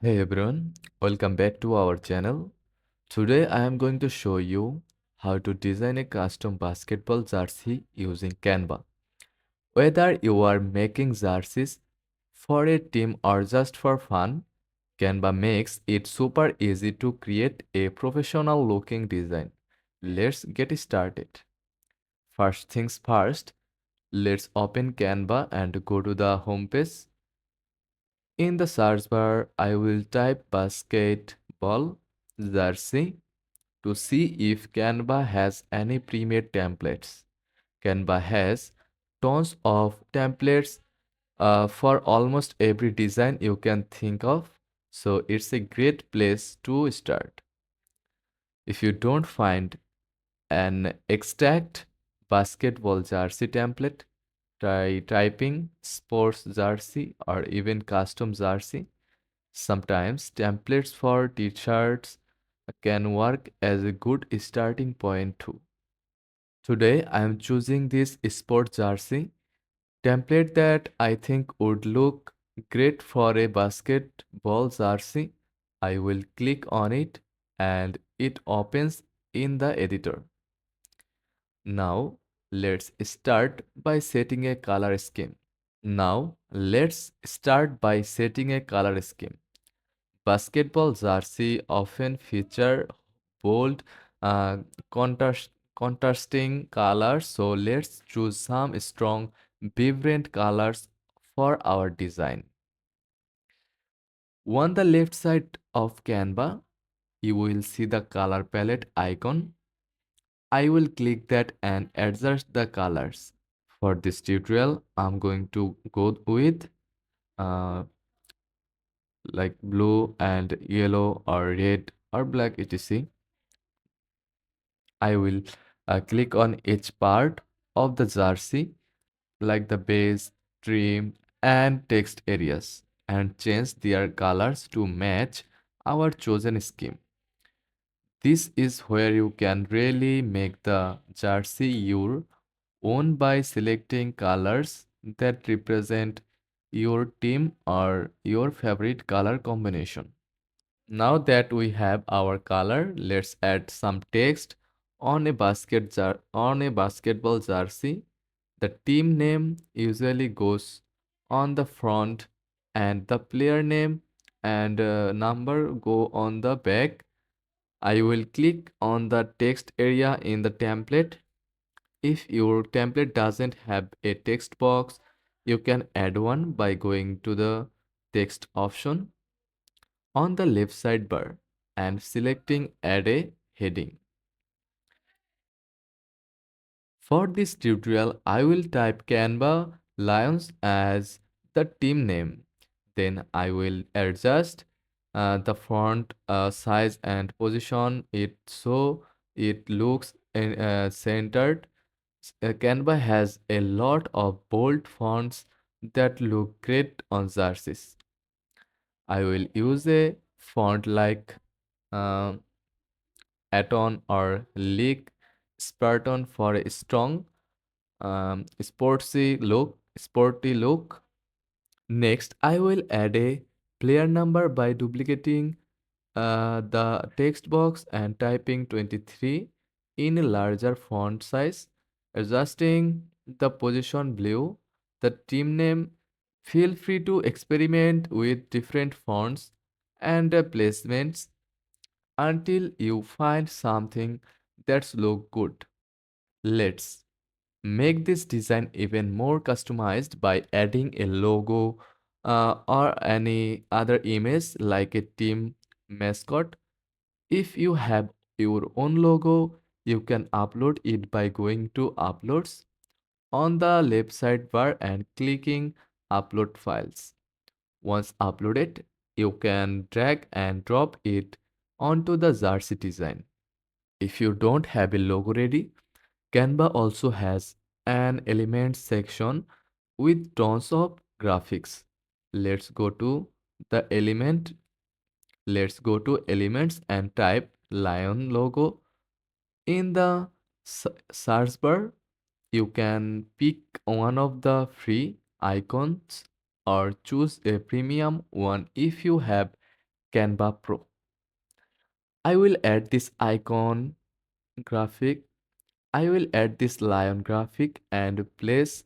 Hey everyone, welcome back to our channel. Today I am going to show you how to design a custom basketball jersey using Canva. Whether you are making jerseys for a team or just for fun, Canva makes it super easy to create a professional looking design. Let's get started. First things first, let's open Canva and go to the home page. In the search bar, I will type basketball jersey to see if Canva has any pre-made templates. Canva has tons of templates for almost every design you can think of, so it's a great place to start. If you don't find an exact basketball jersey template, try typing sports jersey or even custom jersey. Sometimes templates for t-shirts can work as a good starting point too. Today I am choosing this sport jersey template that I think would look great for a basketball jersey. I will click on it and it opens in the editor. Now let's start by setting a color scheme. Now let's start by setting a color scheme. Basketball jersey often feature bold, uh, contrast, contrasting colors, so let's choose some strong, vibrant colors for our design. On the left side of Canva, you will see the color palette icon. I will click that and adjust the colors. For this tutorial, I'm going to go with uh, like blue and yellow or red or black etc. I will click on each part of the jersey like the base, trim and text areas and change their colors to match our chosen scheme. This is where you can really make the jersey your own by selecting colors that represent your team or your favorite color combination. Now that we have our color, let's add some text on on a basketball jersey. The team name usually goes on the front and the player name and number go on the back. I will click on the text area in the template. If your template doesn't have a text box, you can add one by going to the text option on the left sidebar and selecting Add a heading. For this tutorial, I will type Canva Lions as the team name. Then I will adjust the font size and position it so it looks centered. Canva has a lot of bold fonts that look great on jerseys. I will use a font like uh, Aton or League Spartan for a strong sporty look. Next, I will add a player number by duplicating the text box and typing 23 in a larger font size, adjusting the position below the team name. Feel free to experiment with different fonts and placements until you find something that's look good. Let's make this design even more customized by adding a logo or any other image like a team mascot. If you have your own logo, you can upload it by going to Uploads on the left sidebar and clicking Upload Files. Once uploaded, you can drag and drop it onto the jersey design. If you don't have a logo ready, Canva also has an elements section with tons of graphics. Let's go to the element. Let's go to elements and type lion logo. In the search bar, you can pick one of the free icons or choose a premium one if you have Canva Pro. I will add this icon graphic. I will add this lion graphic and place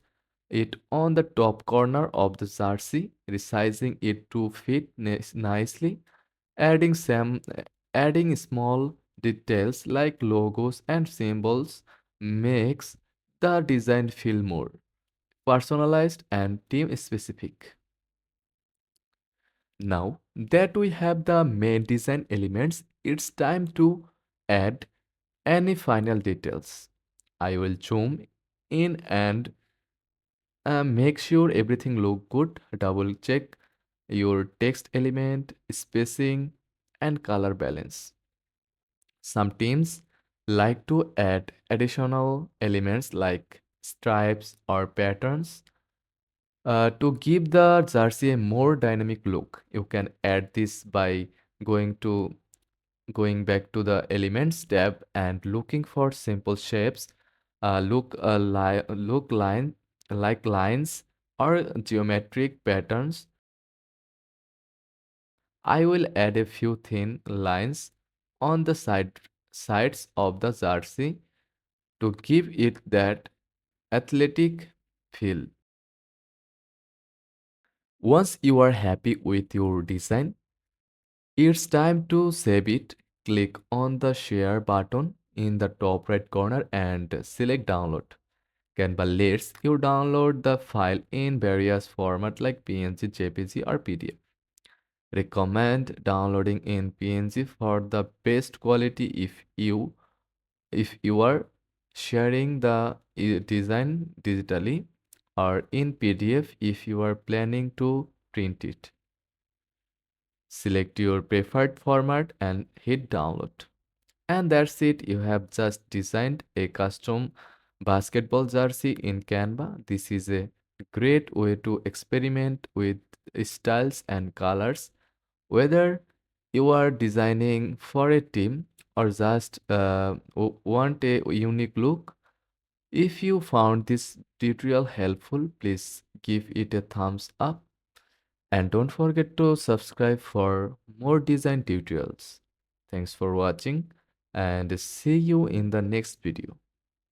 it on the top corner of the jersey, resizing it to fit nicely, adding some adding small details like logos and symbols makes the design feel more personalized and team specific. Now that we have the main design elements, it's time to add any final details. I will zoom in and make sure everything look good. Double check your text element, spacing, and color balance. Some teams like to add additional elements like stripes or patterns to give the jersey a more dynamic look. You can add this by going to going back to the elements tab and looking for simple shapes, look line like lines or geometric patterns. I will add a few thin lines on the sides of the jersey to give it that athletic feel. Once you are happy with your design, it's time to save it. Click on the share button in the top right corner and select download. Canva lets you download the file in various formats like PNG, JPG, or PDF. Recommend downloading in PNG for the best quality if you are sharing the design digitally, or in PDF if you are planning to print it. Select your preferred format and hit download. And that's it. You have just designed a custom basketball jersey in Canva. This is a great way to experiment with styles and colors. Whether you are designing for a team or just want a unique look, if you found this tutorial helpful, please give it a thumbs up and don't forget to subscribe for more design tutorials. Thanks for watching and see you in the next video.